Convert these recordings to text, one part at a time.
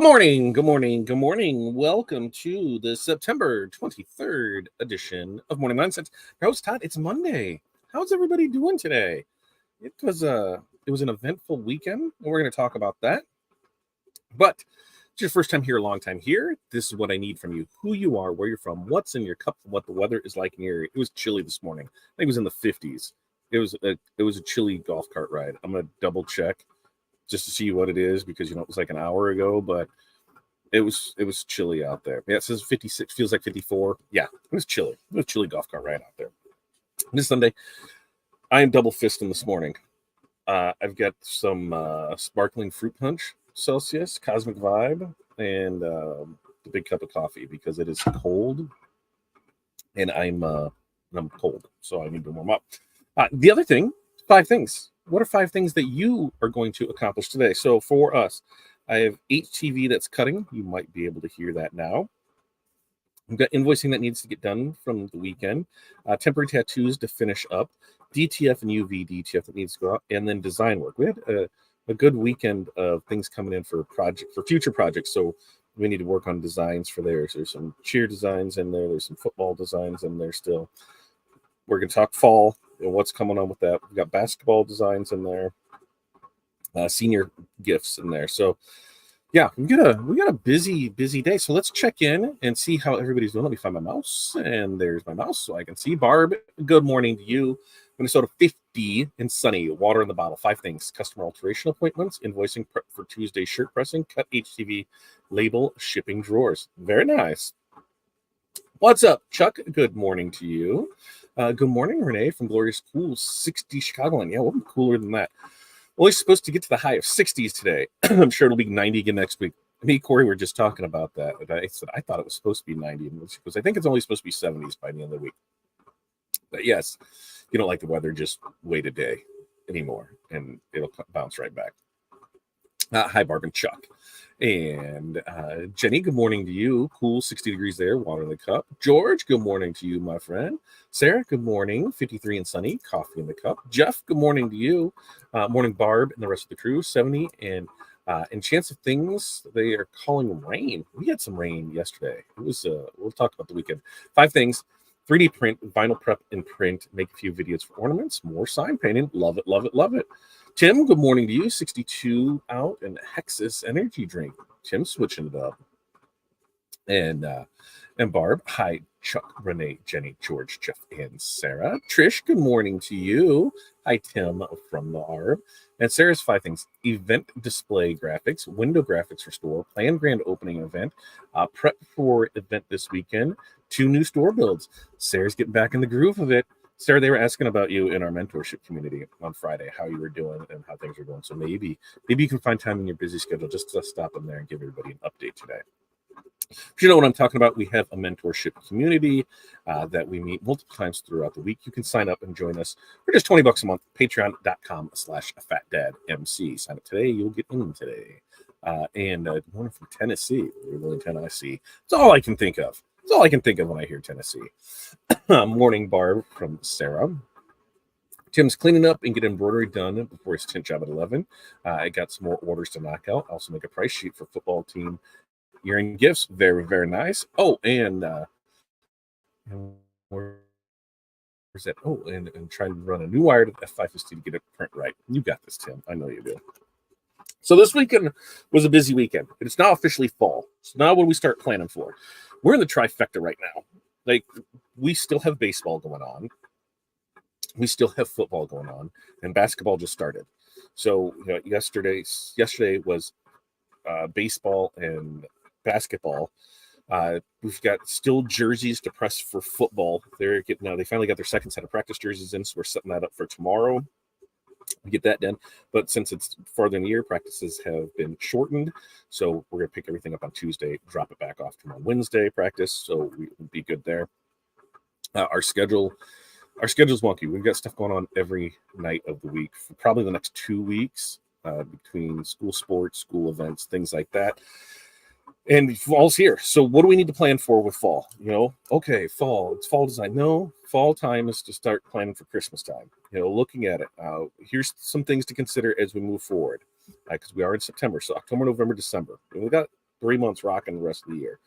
morning, good morning, good morning. Welcome to the September 23rd edition of Morning Mindset. Your host Todd, it's Monday. How's everybody doing today? It was an eventful weekend, and we're going to talk about that. But it's your first time here, a long time here. This is what I need from you: who you are, where you're from, what's in your cup, what the weather is like in your area. It was chilly this morning. I think it was in the 50s. It was a chilly golf cart ride. I'm going to double check just to see what it is, because it was like an hour ago, but it was chilly out there. Yeah, it says 56, feels like 54. Yeah, it was chilly. It was a chilly golf cart ride out there. This Sunday, I am double fisting this morning. I've got some sparkling fruit punch, Celsius, Cosmic Vibe, and the big cup of coffee, because it is cold, and I'm cold, so I need to warm up. The other thing, 5 things. What are 5 things that you are going to accomplish today? So for us, I have HTV that's cutting. You might be able to hear that now. I've got invoicing that needs to get done from the weekend. Temporary tattoos to finish up. DTF and UV DTF that needs to go out. And then design work. We had a good weekend of things coming in for future projects. So we need to work on designs for theirs. There's some cheer designs in there. There's some football designs in there still. We're going to talk fall and what's coming on with that. We've got basketball designs in there, senior gifts in there. So yeah, we got a busy day. So let's check in and see how everybody's doing. Let me find my mouse, and there's my mouse so I can see. Barb, good morning to you. Minnesota 50 and sunny. Water in the bottle. 5 things: customer alteration appointments, invoicing prep for Tuesday shirt pressing, cut HTV label, shipping drawers. Very nice. What's up, Chuck? Good morning to you. Good morning, Renee from Glorious Cool 60 Chicagoland. Yeah, we'll be cooler than that. Only supposed to get to the high of 60s today. I'm sure it'll be 90 again next week. Me and Corey were just talking about that. And I said I thought it was supposed to be 90, because I think it's only supposed to be 70s by the end of the week. But yes, you don't like the weather, just wait a day anymore, and it'll bounce right back. Hi, Barb and Chuck. And Jenny, good morning to you. Cool 60 degrees there, water in the cup. George, good morning to you, my friend. Sarah, good morning. 53 and sunny, coffee in the cup. Jeff, good morning to you. Morning, Barb and the rest of the crew. 70 and chance of things, they are calling rain. We had some rain yesterday. It was we'll talk about the weekend. 5 things: 3D print, vinyl prep and print, make a few videos for ornaments, more sign painting. Love it, love it, love it. Tim, good morning to you. 62 out, and Hexus energy drink. Tim switching it up. And Barb, hi, Chuck, Renee, Jenny, George, Jeff, and Sarah. Trish, good morning to you. Hi, Tim from the Barb. And Sarah's 5 things: event display graphics, window graphics for store, planned grand opening event, prep for event this weekend, 2 new store builds. Sarah's getting back in the groove of it. Sarah, they were asking about you in our mentorship community on Friday, how you were doing and how things are going. So maybe you can find time in your busy schedule just to stop in there and give everybody an update today. If you know what I'm talking about, we have a mentorship community that we meet multiple times throughout the week. You can sign up and join us for just $20 a month. Patreon.com/FatDadMC. Sign up today. You'll get in today. And one from Tennessee. We're in Tennessee. That's all I can think of. That's all I can think of when I hear Tennessee. Morning, Barb from Sarah. Tim's cleaning up and get embroidery done before his tent job at 11. I got some more orders to knock out. Also make a price sheet for football team year-end gifts. Very, very nice. Oh, and where's that? Oh, and trying to run a new wire to F5ST to get it print right. You got this, Tim. I know you do. So this weekend was a busy weekend. It's now officially fall. So now what do we start planning for? We're in the trifecta right now. Like, we still have baseball going on. We still have football going on, and basketball just started. So yesterday was baseball and basketball. We've got still jerseys to press for football. They finally got their second set of practice jerseys in, so we're setting that up for tomorrow. We get that done. But since it's farther in the year, practices have been shortened. So we're going to pick everything up on Tuesday, drop it back off tomorrow Wednesday practice. So we'll be good there. Our schedule's wonky. We've got stuff going on every night of the week for probably the next 2 weeks, between school sports, school events, things like that. And fall's here. So what do we need to plan for with fall? Okay, fall. It's fall design. No, fall time is to start planning for Christmas time. Looking at it. Here's some things to consider as we move forward, because we are in September. So October, November, December. And we've got 3 months rocking the rest of the year.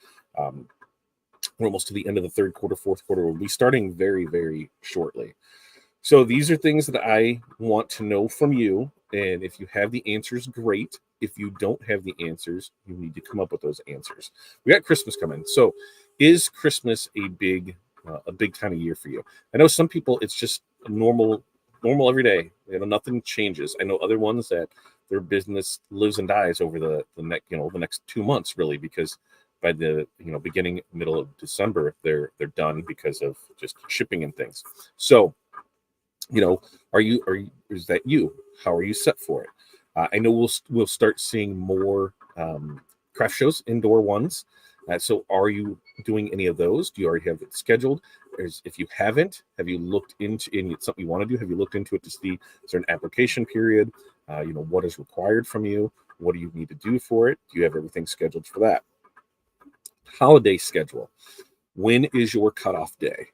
We're almost to the end of the third quarter, fourth quarter. We'll be starting very, very shortly. So these are things that I want to know from you. And if you have the answers, great. If you don't have the answers, you need to come up with those answers. We got Christmas coming. So is Christmas a big time of year for you? I know some people, it's just normal every day. Nothing changes. I know other ones that their business lives and dies over the next 2 months, really, because by the middle of December, they're done because of just shipping and things. So, is that you? How are you set for it? I know we'll start seeing more craft shows, indoor ones. So are you doing any of those? Do you already have it scheduled? If you haven't, have you looked into it's something you want to do? Have you looked into it to see, is there an application period? What is required from you? What do you need to do for it? Do you have everything scheduled for that? Holiday schedule. When is your cutoff day?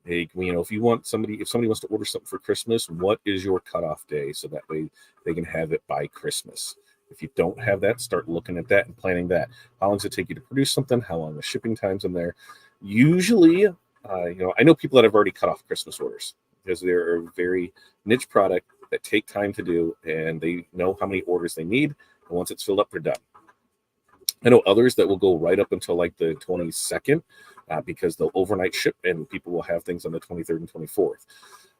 Hey, if somebody wants to order something for Christmas, what is your cutoff day? So that way they can have it by Christmas. If you don't have that, start looking at that and planning that. How long does it take you to produce something? How long the shipping times in there? Usually, I know people that have already cut off Christmas orders because they're a very niche product that take time to do, and they know how many orders they need. And once it's filled up, they're done. I know others that will go right up until like the 22nd because they'll overnight ship and people will have things on the 23rd and 24th.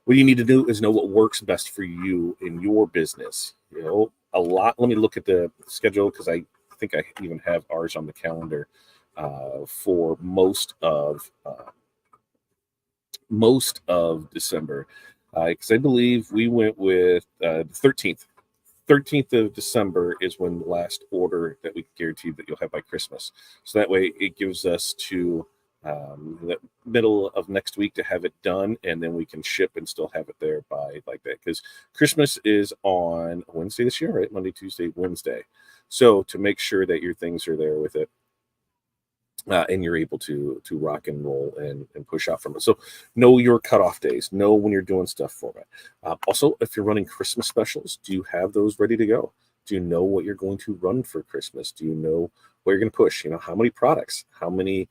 What you need to do is know what works best for you in your business. Let me look at the schedule because I think I even have ours on the calendar for most of December because I believe we went with the 13th. 13th of December is when the last order that we guarantee that you'll have by Christmas. So that way it gives us to the middle of next week to have it done, and then we can ship and still have it there by like that. Because Christmas is on Wednesday this year, right? Monday, Tuesday, Wednesday. So to make sure that your things are there with it, and you're able to rock and roll and push out from it. So know your cutoff days. Know when you're doing stuff for it. Also, if you're running Christmas specials, do you have those ready to go? Do you know what you're going to run for Christmas? Do you know what you're going to push? How many products? How many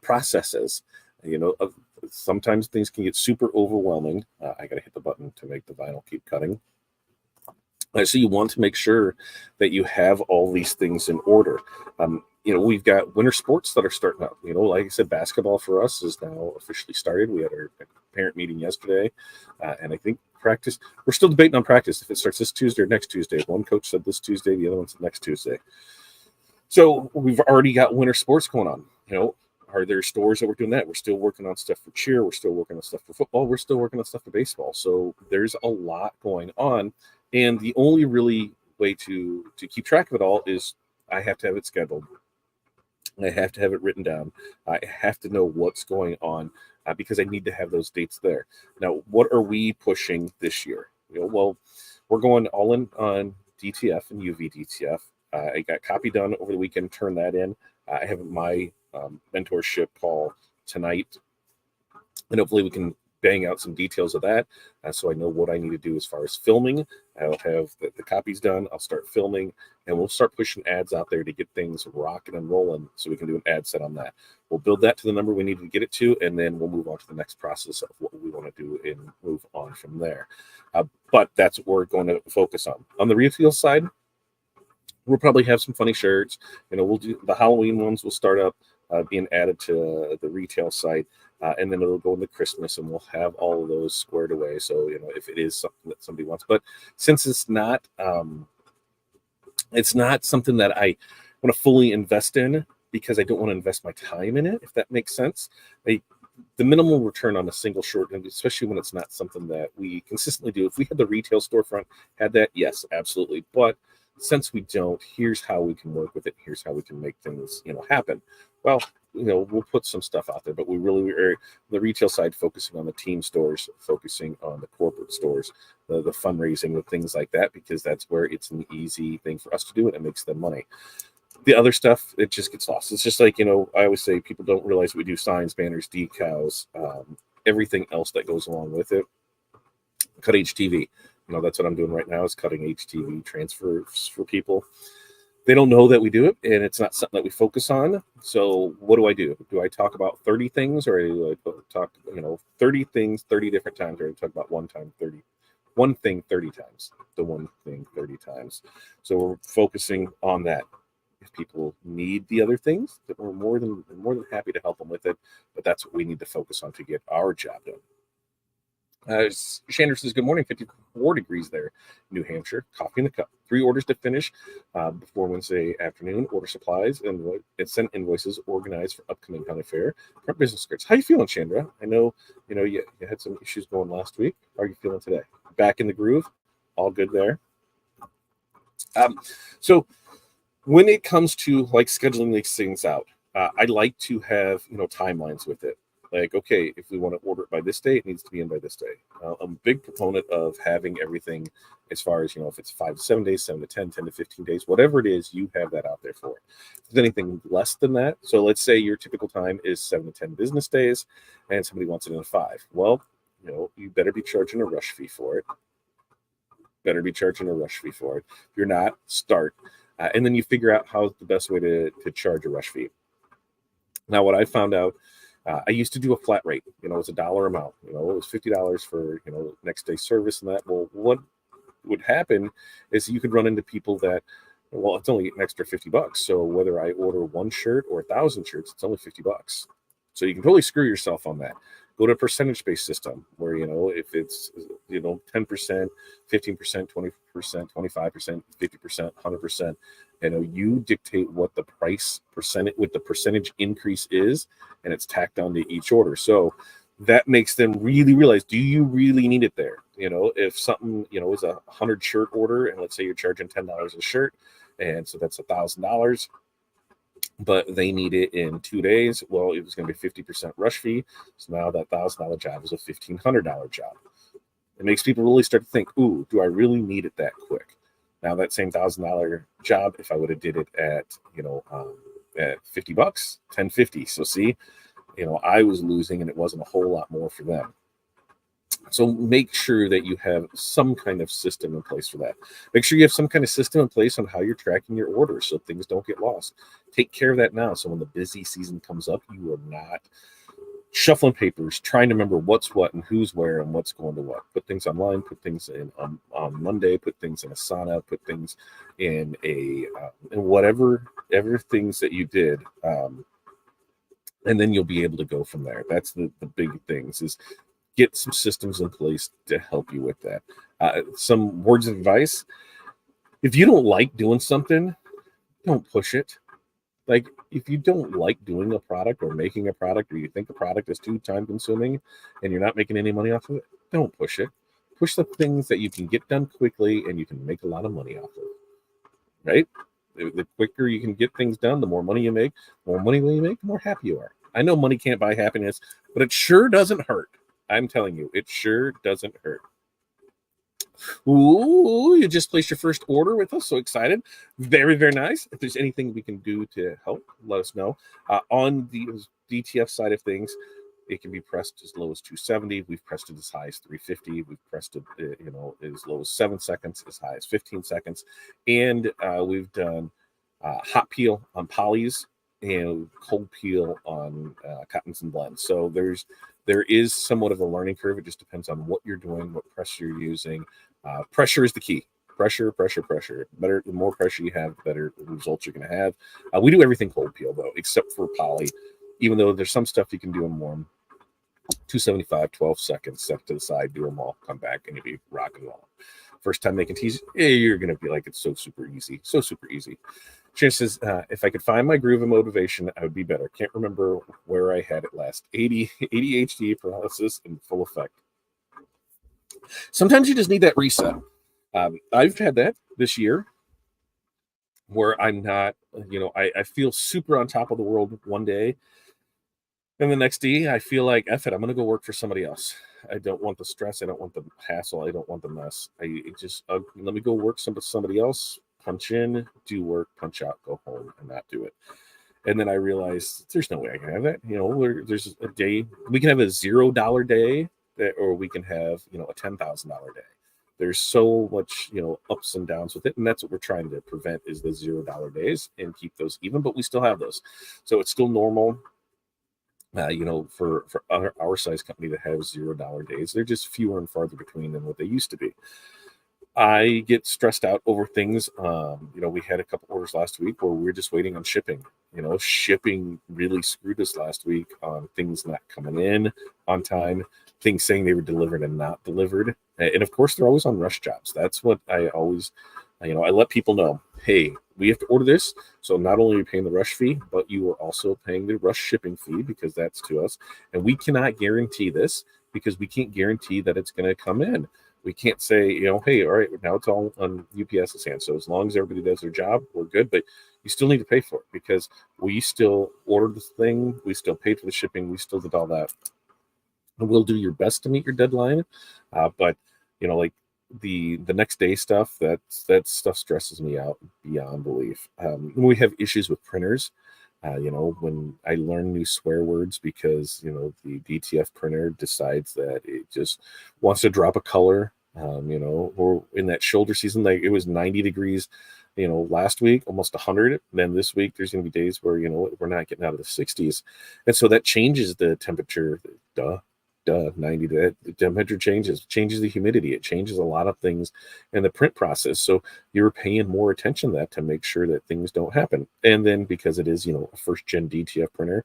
processes? Sometimes things can get super overwhelming. I got to hit the button to make the vinyl keep cutting. So you want to make sure that you have all these things in order. We've got winter sports that are starting up. Like I said, basketball for us is now officially started. We had our parent meeting yesterday, and I think practice, we're still debating on practice, if it starts this Tuesday or next Tuesday. One coach said this Tuesday, the other one said next Tuesday. So we've already got winter sports going on. Are there stores that we're doing that? We're still working on stuff for cheer. We're still working on stuff for football. We're still working on stuff for baseball. So there's a lot going on. And the only really way to keep track of it all is I have to have it scheduled. I have to have it written down. I have to know what's going on because I need to have those dates there. Now, what are we pushing this year? Well, we're going all in on DTF and UV DTF. I got copy done over the weekend, turned that in. I have my mentorship call tonight, and hopefully we can bang out some details of that so I know what I need to do as far as filming. I'll have the copies done. I'll start filming, and we'll start pushing ads out there to get things rocking and rolling so we can do an ad set on that. We'll build that to the number we need to get it to, and then we'll move on to the next process of what we want to do and move on from there. But that's what we're going to focus on. On the retail side, we'll probably have some funny shirts. We'll do the Halloween ones. Will start up being added to the retail site. And then it'll go into Christmas, and we'll have all of those squared away. So, if it is something that somebody wants, but since it's not something that I want to fully invest in because I don't want to invest my time in it, if that makes sense. The minimal return on a single short, and especially when it's not something that we consistently do. If we had the retail storefront, had that, yes, absolutely. But since we don't, here's how we can work with it. Here's how we can make things, happen. Well, we'll put some stuff out there, but we really are the retail side focusing on the team stores, focusing on the corporate stores, the fundraising, the things like that, because that's where it's an easy thing for us to do it and makes them money. The other stuff, it just gets lost. It's just like, I always say people don't realize we do signs, banners, decals, everything else that goes along with it. Cut HTV. That's what I'm doing right now is cutting HTV transfers for people. They don't know that we do it, and it's not something that we focus on. So what do? Do I talk about 30 things, or do I talk, 30 things 30 different times, or do I talk about one thing 30 times, the one thing 30 times? So we're focusing on that. If people need the other things, that we're more than happy to help them with it, but that's what we need to focus on to get our job done. Shander says, good morning, 54 degrees there, New Hampshire. Coffee in the cup. 3 orders to finish before Wednesday afternoon. Order supplies and send invoices organized for upcoming county fair. Prep business cards. How you feeling, Chandra? I know, you had some issues going last week. How are you feeling today? Back in the groove? All good there? So when it comes to like scheduling these things out, I like to have, timelines with it. Like, okay, if we want to order it by this day, it needs to be in by this day. I'm a big proponent of having everything as far as, if it's 5 to 7 days, 7 to 10, 10 to 15 days, whatever it is, you have that out there for it. If there's anything less than that, so let's say your typical time is 7 to 10 business days and somebody wants it in 5. Well, you better be charging a rush fee for it. If you're not, start. And then you figure out how's the best way to charge a rush fee. Now, what I found out, I used to do a flat rate, it's a dollar amount, it was $50 for, next day service and that. Well, what would happen is you could run into people that, well, it's only an extra $50. So whether I order 1 shirt or 1,000 shirts, it's only $50. So you can totally screw yourself on that. Go to a percentage-based system where, if it's, 10%, 15%, 20%, 25%, 50%, 100%, you dictate what the percentage increase is, and it's tacked onto each order. So that makes them really realize, do you really need it there? If something, is a 100 shirt order, and let's say you're charging $10 a shirt, and so that's $1,000, but they need it in 2 days. Well, it was going to be 50% rush fee. So now that $1,000 job is a $1,500 job. It makes people really start to think, ooh, do I really need it that quick? Now that same $1,000 job, if I would have did it at, at $50, $10.50. So see, I was losing, and it wasn't a whole lot more for them. So make sure that you have some kind of system in place for that. Make sure you have some kind of system in place on how you're tracking your orders so things don't get lost. Take care of that now. So when the busy season comes up, you are not shuffling papers, trying to remember what's what and who's where and what's going to what. Put things online, put things in on Monday, put things in Asana, put things in in whatever things that you did. And then you'll be able to go from there. That's the big things is get some systems in place to help you with that. Some words of advice. If you don't like doing something, don't push it. Like if you don't like doing a product or making a product, or you think the product is too time consuming and you're not making any money off of it, don't push it. Push the things that you can get done quickly and you can make a lot of money off of, right? The quicker you can get things done, the more money you make. The more money you make, the more happy you are. I know money can't buy happiness, but it sure doesn't hurt. I'm telling you, it sure doesn't hurt. Ooh, you just placed your first order with us. So excited. Very, very nice. If there's anything we can do to help, let us know. On the DTF side of things, it can be pressed as low as 270. We've pressed it as high as 350. We've pressed it, as low as 7 seconds, as high as 15 seconds. And we've done hot peel on polys and cold peel on cottons and blends. So there is somewhat of a learning curve. It just depends on what you're doing, what pressure you're using. Pressure is the key. Pressure. The more pressure you have, the better results you're going to have. We do everything cold peel, though, except for poly. Even though there's some stuff you can do in warm. 275, 12 seconds, step to the side, do them all, come back, and you'll be rock and roll. First time making teas, you're going to be like, it's so super easy. So super easy. Chance says, if I could find my groove of motivation, I would be better. Can't remember where I had it last. ADHD, paralysis, in full effect. Sometimes you just need that reset. I've had that this year where I'm not, I feel super on top of the world one day. And the next day, I feel like, F it, I'm going to go work for somebody else. I don't want the stress. I don't want the hassle. I don't want the mess. Let me go work somebody else, punch in, do work, punch out, go home, and not do it. And then I realized there's no way I can have that. There's a day, we can have a $0 day, or we can have, a $10,000 day. There's so much, ups and downs with it, and that's what we're trying to prevent is the $0 days and keep those even, but we still have those. So it's still normal, for our size company to have $0 days. They're just fewer and farther between than what they used to be. I get stressed out over things. We had a couple orders last week where we were just waiting on shipping. Shipping really screwed us last week on things not coming in on time, things saying they were delivered and not delivered. And of course, they're always on rush jobs. That's what I always, I let people know, hey, we have to order this. So not only are you paying the rush fee, but you are also paying the rush shipping fee because that's to us. And we cannot guarantee this because we can't guarantee that it's going to come in. We can't say, hey, all right, now it's all on UPS's hands. So as long as everybody does their job, we're good. But you still need to pay for it because we still ordered the thing. We still paid for the shipping. We still did all that. And we'll do your best to meet your deadline. But, like the next day stuff, that stuff stresses me out beyond belief. We have issues with printers. When I learn new swear words because, the DTF printer decides that it just wants to drop a color, or in that shoulder season, like it was 90 degrees, last week, almost 100. Then this week, there's going to be days where, we're not getting out of the 60s. And so that changes the temperature. 90, the temperature changes the humidity. It changes a lot of things in the print process. So you're paying more attention to that to make sure that things don't happen. And then because it is, a first gen DTF printer,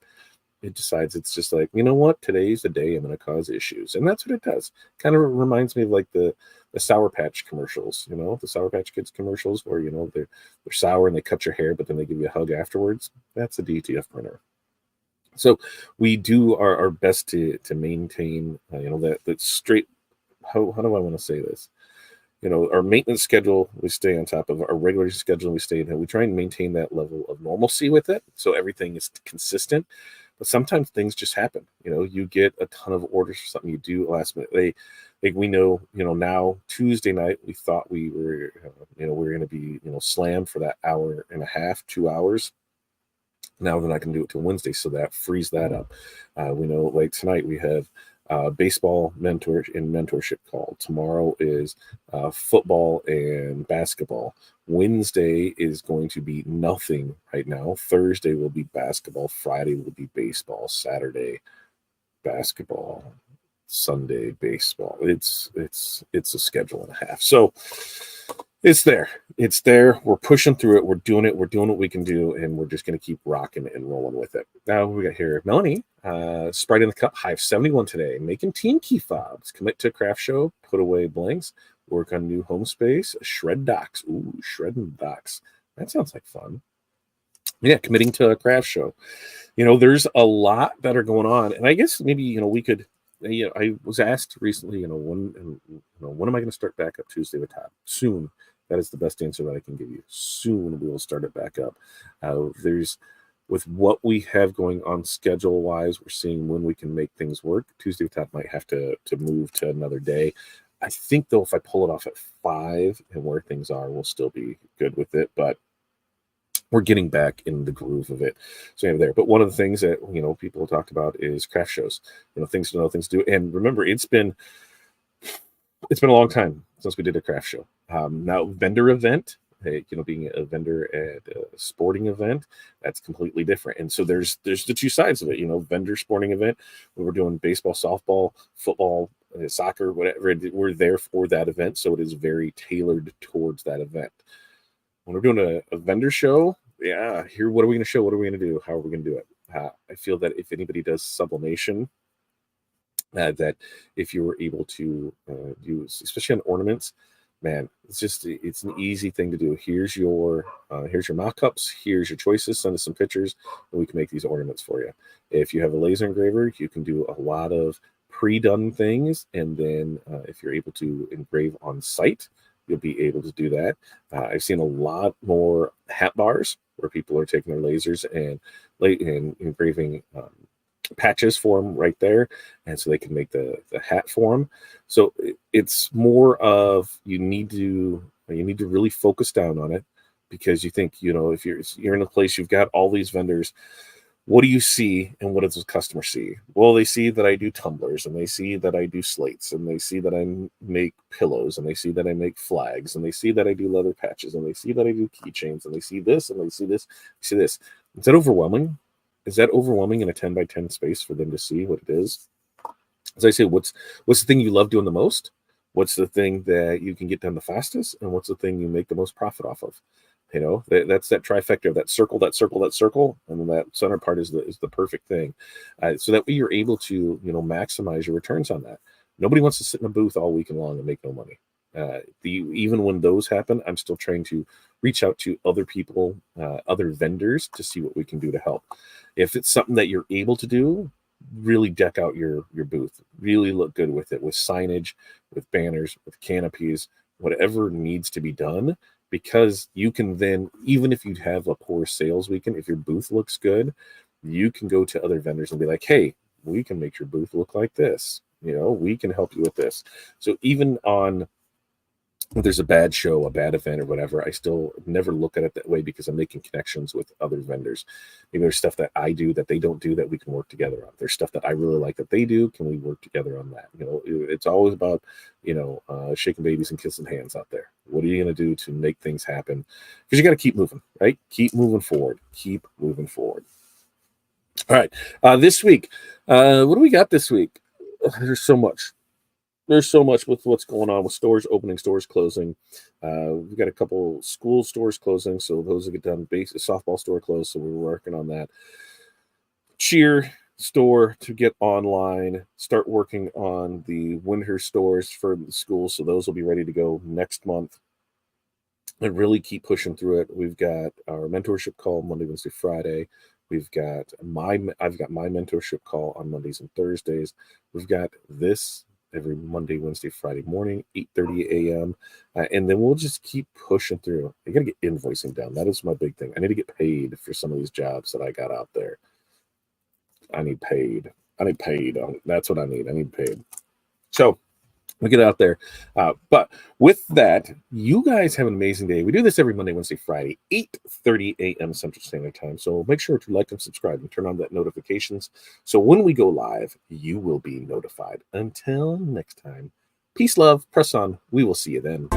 it decides it's just like, what, today's the day I'm going to cause issues. And that's what it does. Kind of reminds me of like the Sour Patch commercials, the Sour Patch Kids commercials where, they're sour and they cut your hair, but then they give you a hug afterwards. That's a DTF printer. So we do our best to maintain, that straight, how do I want to say this? Our maintenance schedule, we stay on top of our regular schedule. We try and maintain that level of normalcy with it. So everything is consistent, but sometimes things just happen. You get a ton of orders for something you do last minute. We know, now Tuesday night, we thought we were, we were going to be, slammed for that hour and a half, 2 hours. Now they're not going to do it till Wednesday, so that frees that up. We know, like tonight, we have baseball mentorship call. Tomorrow is football and basketball. Wednesday is going to be nothing right now. Thursday will be basketball. Friday will be baseball. Saturday, basketball. Sunday, baseball. It's a schedule and a half. So it's there. We're pushing through it. We're doing it. We're doing what we can do, and we're just going to keep rocking and rolling with it. Now we got here Melanie, Sprite in the Cup, Hive 71 today, making team key fobs, commit to a craft show, put away blanks, work on new home space, shred docks. Ooh, shredding docks. That sounds like fun. Yeah, committing to a craft show. There's a lot that are going on, and I guess maybe we could. I was asked recently, when am I going to start back up Tuesday with Todd? Soon. That is the best answer that I can give you. Soon we will start it back up. With what we have going on schedule wise, we're seeing when we can make things work. Tuesday with Todd might have to move to another day. I think though, if I pull it off at 5 and where things are, we'll still be good with it. But we're getting back in the groove of it. So there. But one of the things that people talked about is craft shows. Things to know, things to do. And remember, it's been a long time since we did a craft show. Now vendor event, being a vendor at a sporting event, that's completely different. And so there's the two sides of it. Vendor sporting event, when we're doing baseball, softball, football, soccer, whatever, we're there for that event. So it is very tailored towards that event. When we're doing a vendor show, what are we going to show? What are we going to do? How are we going to do it? I feel that if anybody does sublimation, that if you were able to use, especially on ornaments, man, it's an easy thing to do. Here's your mock-ups, here's your choices, send us some pictures, and we can make these ornaments for you. If you have a laser engraver, you can do a lot of pre-done things, and then if you're able to engrave on site, you'll be able to do that. I've seen a lot more hat bars where people are taking their lasers and engraving patches for them right there, and so they can make the hat for them. So it's more of you need to really focus down on it, because you think if you're in a place, you've got all these vendors, what do you see and what does the customer see? Well, they see that I do tumblers, and they see that I do slates, and they see that I make pillows, and they see that I make flags, and they see that I do leather patches, and they see that I do keychains, and they see this, and they see this, see this. Is that overwhelming? Is that overwhelming in a 10 by 10 space for them to see what it is? As I say, what's the thing you love doing the most? What's the thing that you can get done the fastest? And what's the thing you make the most profit off of? You know, that's that trifecta, that circle, and then that center part is the perfect thing. So that way you're able to, maximize your returns on that. Nobody wants to sit in a booth all weekend long and make no money. Even when those happen, I'm still trying to reach out to other people, other vendors, to see what we can do to help. If it's something that you're able to do, really deck out your booth, really look good with it, with signage, with banners, with canopies, whatever needs to be done, because you can then, even if you have a poor sales weekend, if your booth looks good, you can go to other vendors and be like, hey, we can make your booth look like this. We can help you with this. So even on, if there's a bad show, a bad event, or whatever, I still never look at it that way, because I'm making connections with other vendors. Maybe there's stuff that I do that they don't do that we can work together on. There's stuff that I really like that they do. Can we work together on that? It's always about, shaking babies and kissing hands out there. What are you going to do to make things happen? Because you got to keep moving, right? Keep moving forward. Keep moving forward. All right. This week, what do we got this week? There's so much. There's so much with what's going on with stores opening, stores closing. We've got a couple school stores closing, so those will get done. Softball store closed, so we're working on that. Cheer store to get online. Start working on the winter stores for the schools, so those will be ready to go next month. And really keep pushing through it. We've got our mentorship call Monday, Wednesday, Friday. I've got my mentorship call on Mondays and Thursdays. We've got this every Monday, Wednesday, Friday morning, 8:30 a.m. And then we'll just keep pushing through. I got to get invoicing down. That is my big thing. I need to get paid for some of these jobs that I got out there. I need paid. That's what I need. I need paid. So we get out there. But with that, you guys have an amazing day. We do this every Monday, Wednesday, Friday, 8:30 a.m. Central Standard Time. So make sure to like and subscribe and turn on that notifications. So when we go live, you will be notified. Until next time, peace, love, press on. We will see you then.